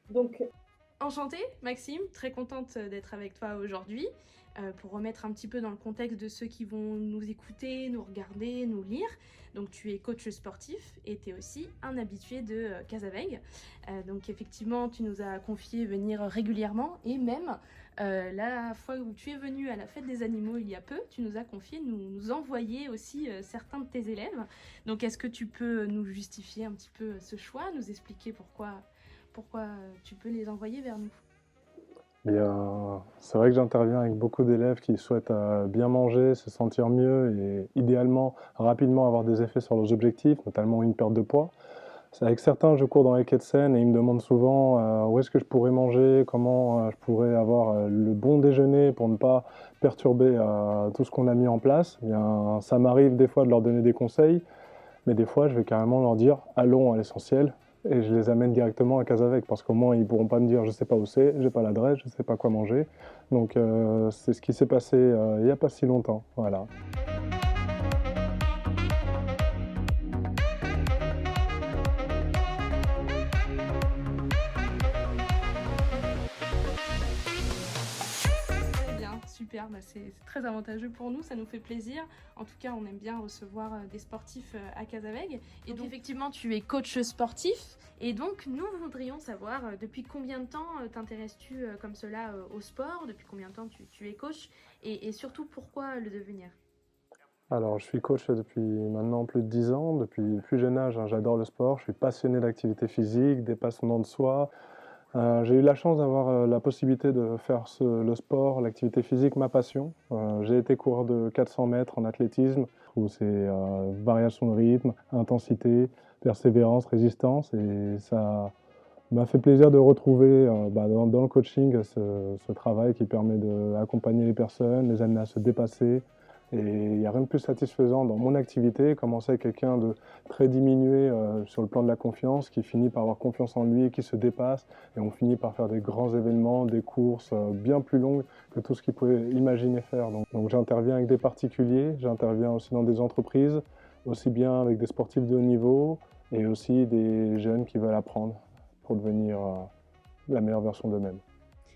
Donc, Enchantée, Maxime, très contente d'être avec toi aujourd'hui pour remettre un petit peu dans le contexte de ceux qui vont nous écouter, nous regarder, nous lire. Donc tu es coach sportif et tu es aussi un habitué de Casaveg. Donc effectivement, tu nous as confié venir régulièrement et même la fois où tu es venu à la fête des animaux il y a peu, tu nous as confié nous envoyer aussi certains de tes élèves. Donc est-ce que tu peux nous justifier un petit peu ce choix, nous expliquer pourquoi tu peux les envoyer vers nous. Bien, c'est vrai que j'interviens avec beaucoup d'élèves qui souhaitent bien manger, se sentir mieux et idéalement rapidement avoir des effets sur leurs objectifs, notamment une perte de poids. C'est avec certains, je cours dans les quais de Seine et ils me demandent souvent où est-ce que je pourrais manger, comment je pourrais avoir le bon déjeuner pour ne pas perturber tout ce qu'on a mis en place. Eh bien, ça m'arrive des fois de leur donner des conseils, mais des fois, je vais carrément leur dire allons à l'essentiel et je les amène directement à Casavec parce qu'au moins ils ne pourront pas me dire je sais pas où c'est, j'ai pas l'adresse, je sais pas quoi manger. Donc c'est ce qui s'est passé il n'y a pas si longtemps. Voilà. Très bien, super, bah c'est très avantageux pour nous, ça nous fait plaisir. En tout cas, on aime bien recevoir des sportifs à Casaveg. Et donc effectivement, tu es coach sportif. Et donc, nous voudrions savoir depuis combien de temps t'intéresses-tu comme cela au sport, depuis combien de temps tu es coach, et surtout pourquoi le devenir. Alors je suis coach depuis maintenant plus de 10 ans, depuis le plus jeune âge, hein, j'adore le sport, je suis passionné d'activité physique, dépassement de soi. J'ai eu la chance d'avoir la possibilité de faire le sport, l'activité physique, ma passion. J'ai été coureur de 400 mètres en athlétisme, où c'est variation de rythme, intensité, persévérance, résistance, et ça m'a fait plaisir de retrouver dans le coaching ce travail qui permet d'accompagner les personnes, les amener à se dépasser. Et il n'y a rien de plus satisfaisant dans mon activité, commencer avec quelqu'un de très diminué sur le plan de la confiance, qui finit par avoir confiance en lui, qui se dépasse, et on finit par faire des grands événements, des courses bien plus longues que tout ce qu'il pouvait imaginer faire. Donc j'interviens avec des particuliers, j'interviens aussi dans des entreprises, aussi bien avec des sportifs de haut niveau, et aussi des jeunes qui veulent apprendre pour devenir la meilleure version d'eux-mêmes.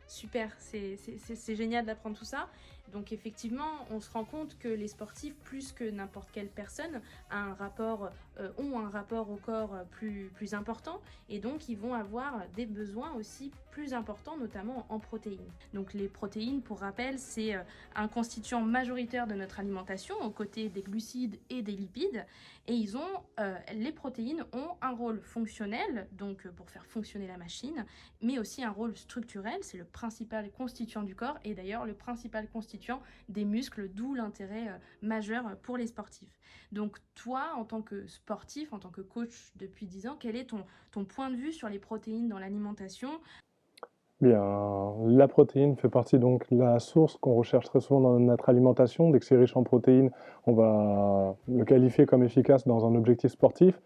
Super, c'est génial d'apprendre tout ça. Donc effectivement, on se rend compte que les sportifs, plus que n'importe quelle personne, ont un rapport au corps plus important et donc ils vont avoir des besoins aussi plus importants, notamment en protéines. Donc les protéines, pour rappel, c'est un constituant majoritaire de notre alimentation aux côtés des glucides et des lipides. Et les protéines ont un rôle fonctionnel, donc pour faire fonctionner la machine, mais aussi un rôle structurel. C'est le principal constituant du corps et d'ailleurs le principal constituant des muscles, d'où l'intérêt majeur pour les sportifs. Donc toi, en tant que sportif, en tant que coach depuis 10 ans, quel est ton point de vue sur les protéines dans l'alimentation? Bien, la protéine fait partie donc de la source qu'on recherche très souvent dans notre alimentation. Dès que c'est riche en protéines, on va le qualifier comme efficace dans un objectif sportif.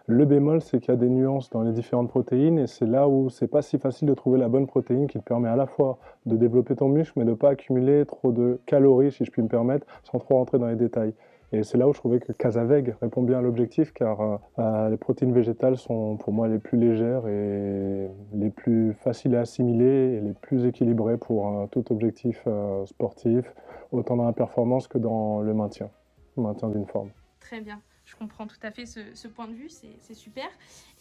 Le bémol, c'est qu'il y a des nuances dans les différentes protéines et c'est là où c'est pas si facile de trouver la bonne protéine qui te permet à la fois de développer ton muscle, mais de ne pas accumuler trop de calories, si je puis me permettre, sans trop rentrer dans les détails. Et c'est là où je trouvais que Casaveg répond bien à l'objectif car les protéines végétales sont pour moi les plus légères et les plus faciles à assimiler et les plus équilibrées pour tout objectif sportif, autant dans la performance que dans le maintien d'une forme. Très bien. Je comprends tout à fait ce point de vue, c'est super.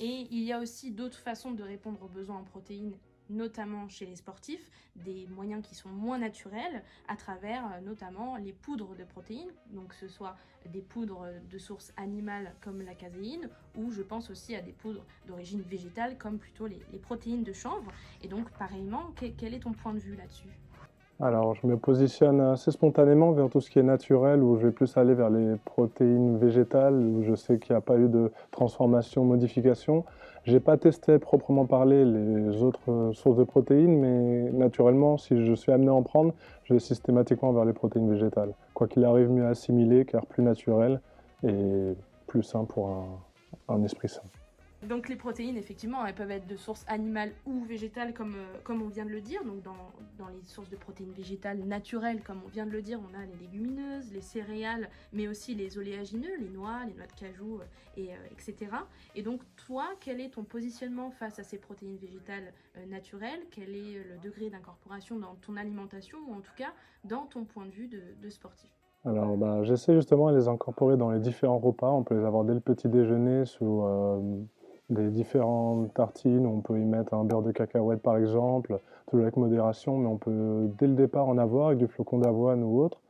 Et il y a aussi d'autres façons de répondre aux besoins en protéines, notamment chez les sportifs, des moyens qui sont moins naturels à travers notamment les poudres de protéines, donc que ce soit des poudres de source animale comme la caséine, ou je pense aussi à des poudres d'origine végétale comme plutôt les protéines de chanvre. Et donc pareillement, quel est ton point de vue là-dessus? Alors, je me positionne assez spontanément vers tout ce qui est naturel, où je vais plus aller vers les protéines végétales, où je sais qu'il n'y a pas eu de transformation, modification. J'ai pas testé proprement parler les autres sources de protéines, mais naturellement, si je suis amené à en prendre, je vais systématiquement vers les protéines végétales. Quoi qu'il arrive, mieux assimiler, car plus naturel et plus sain pour un esprit sain. Donc les protéines, effectivement, elles peuvent être de source animale ou végétale, comme on vient de le dire. Donc dans les sources de protéines végétales naturelles, comme on vient de le dire, on a les légumineuses, les céréales, mais aussi les oléagineux, les noix de cajou, etc. Et donc toi, quel est ton positionnement face à ces protéines végétales naturelles? Quel est le degré d'incorporation dans ton alimentation, ou en tout cas dans ton point de vue de sportif? Alors, bah, j'essaie justement de les incorporer dans les différents repas. On peut les avoir dès le petit déjeuner sous des différentes tartines. On peut y mettre un beurre de cacahuète par exemple, toujours avec modération, mais on peut dès le départ en avoir avec du flocon d'avoine ou autre.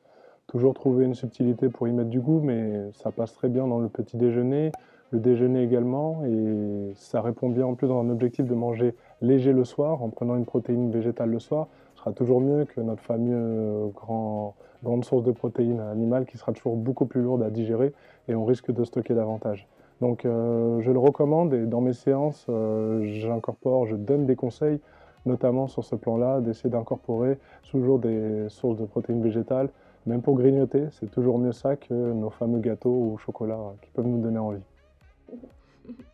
Toujours trouver une subtilité pour y mettre du goût, mais ça passe très bien dans le petit déjeuner, le déjeuner également, et ça répond bien en plus dans un objectif de manger léger le soir, en prenant une protéine végétale le soir. Ce sera toujours mieux que notre fameux grande source de protéines animales qui sera toujours beaucoup plus lourde à digérer et on risque de stocker davantage. Donc je le recommande et dans mes séances, je donne des conseils, notamment sur ce plan-là, d'essayer d'incorporer toujours des sources de protéines végétales. Même pour grignoter, c'est toujours mieux ça que nos fameux gâteaux au chocolat qui peuvent nous donner envie.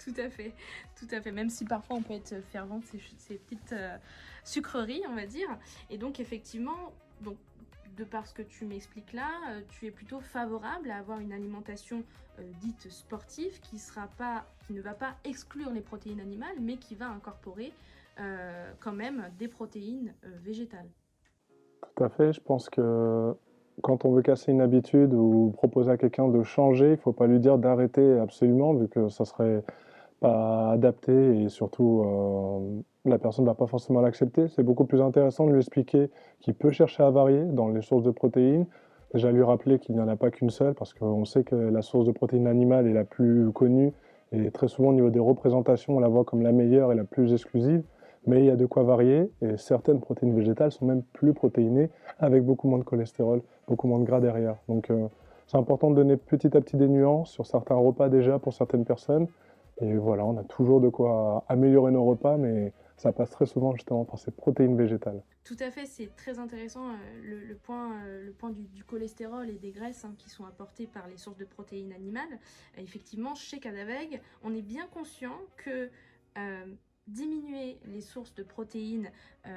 Tout à fait, tout à fait. Même si parfois on peut être fervent de ces petites sucreries, on va dire. Et donc effectivement, donc, de par ce que tu m'expliques là, tu es plutôt favorable à avoir une alimentation dite sportive qui ne va pas exclure les protéines animales, mais qui va incorporer quand même des protéines végétales. Tout à fait, je pense que quand on veut casser une habitude ou proposer à quelqu'un de changer, il ne faut pas lui dire d'arrêter absolument, vu que ça serait pas adapté et surtout la personne ne va pas forcément l'accepter. C'est beaucoup plus intéressant de lui expliquer qu'il peut chercher à varier dans les sources de protéines. Déjà lui rappeler qu'il n'y en a pas qu'une seule parce qu'on sait que la source de protéines animale est la plus connue et très souvent au niveau des représentations on la voit comme la meilleure et la plus exclusive. Mais il y a de quoi varier et certaines protéines végétales sont même plus protéinées avec beaucoup moins de cholestérol, beaucoup moins de gras derrière. Donc c'est important de donner petit à petit des nuances sur certains repas déjà pour certaines personnes. Et voilà, on a toujours de quoi améliorer nos repas, mais ça passe très souvent justement par ces protéines végétales. Tout à fait, c'est très intéressant le point du cholestérol et des graisses qui sont apportées par les sources de protéines animales. Effectivement, chez Cadaveg, on est bien conscient que diminuer les sources de protéines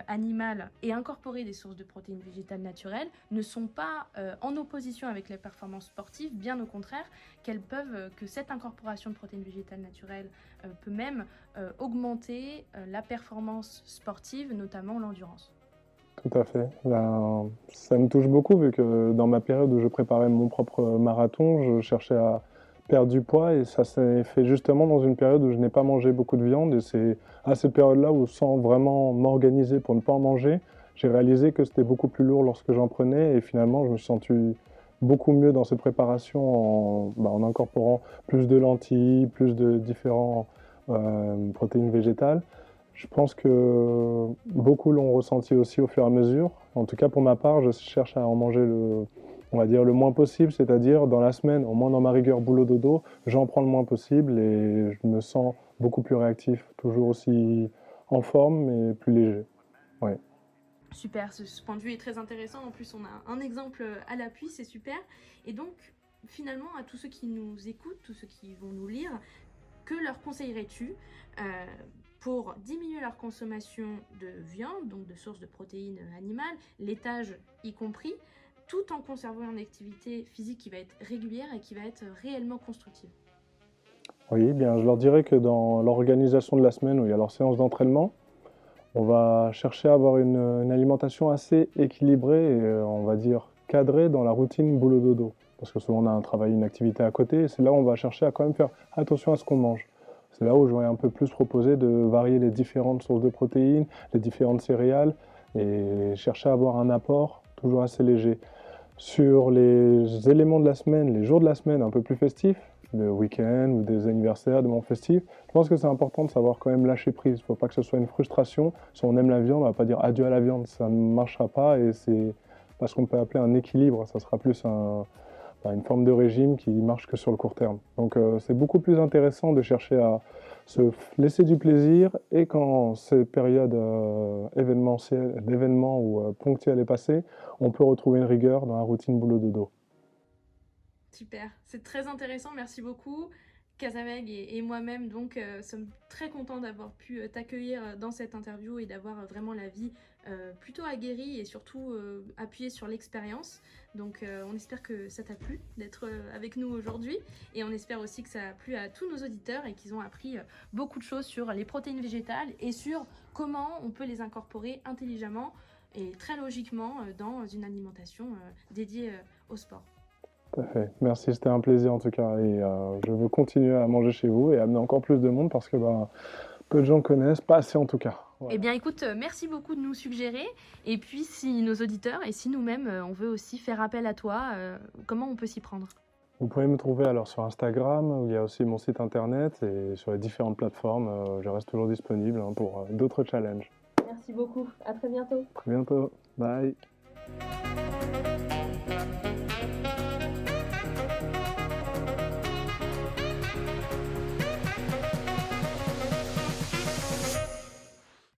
animales et incorporer des sources de protéines végétales naturelles ne sont pas en opposition avec les performances sportives, bien au contraire, que cette incorporation de protéines végétales naturelles peut même augmenter la performance sportive, notamment l'endurance. Tout à fait. Ben, ça me touche beaucoup vu que dans ma période où je préparais mon propre marathon, je cherchais à perdre du poids et ça s'est fait justement dans une période où je n'ai pas mangé beaucoup de viande et c'est à cette période-là où sans vraiment m'organiser pour ne pas en manger, j'ai réalisé que c'était beaucoup plus lourd lorsque j'en prenais et finalement je me suis senti beaucoup mieux dans cette préparation en incorporant plus de lentilles, plus de différents protéines végétales. Je pense que beaucoup l'ont ressenti aussi au fur et à mesure. En tout cas, pour ma part, je cherche à en manger on va dire le moins possible, c'est-à-dire dans la semaine, au moins dans ma rigueur boulot-dodo, j'en prends le moins possible et je me sens beaucoup plus réactif, toujours aussi en forme mais plus léger. Ouais. Super, ce point de vue est très intéressant. En plus, on a un exemple à l'appui, c'est super. Et donc, finalement, à tous ceux qui nous écoutent, tous ceux qui vont nous lire, que leur conseillerais-tu pour diminuer leur consommation de viande, donc de sources de protéines animales, laitage y compris, tout en conservant une activité physique qui va être régulière et qui va être réellement constructive? Oui, bien, je leur dirais que dans l'organisation de la semaine où il y a leur séance d'entraînement, on va chercher à avoir une alimentation assez équilibrée et on va dire cadrée dans la routine boulot-dodo. Parce que souvent on a un travail, une activité à côté et c'est là où on va chercher à quand même faire attention à ce qu'on mange. C'est là où j'aurais un peu plus proposé de varier les différentes sources de protéines, les différentes céréales et chercher à avoir un apport toujours assez léger. Sur les éléments de la semaine, les jours de la semaine un peu plus festifs, le week-end ou des anniversaires, des moments festifs, je pense que c'est important de savoir quand même lâcher prise. Il ne faut pas que ce soit une frustration. Si on aime la viande, on ne va pas dire adieu à la viande, ça ne marchera pas et c'est parce qu'on peut appeler un équilibre. Ça sera plus une forme de régime qui marche que sur le court terme. Donc c'est beaucoup plus intéressant de chercher à se laisser du plaisir et quand cette période d'événement ou ponctuelle est passée, on peut retrouver une rigueur dans la routine boulot-dodo. Super, c'est très intéressant, merci beaucoup. Casameg et moi-même donc sommes très contents d'avoir pu t'accueillir dans cette interview et d'avoir vraiment la vie plutôt aguerrie et surtout appuyée sur l'expérience. Donc on espère que ça t'a plu d'être avec nous aujourd'hui et on espère aussi que ça a plu à tous nos auditeurs et qu'ils ont appris beaucoup de choses sur les protéines végétales et sur comment on peut les incorporer intelligemment et très logiquement dans une alimentation dédiée au sport. Tout à fait. Merci, c'était un plaisir en tout cas. Et je veux continuer à manger chez vous et amener encore plus de monde parce que peu de gens connaissent, pas assez en tout cas. Voilà. Eh bien écoute, merci beaucoup de nous suggérer. Et puis si nos auditeurs et si nous-mêmes, on veut aussi faire appel à toi, comment on peut s'y prendre? Vous pouvez me trouver alors sur Instagram, où il y a aussi mon site internet et sur les différentes plateformes. Je reste toujours disponible pour d'autres challenges. Merci beaucoup, à très bientôt. À très bientôt. Bye.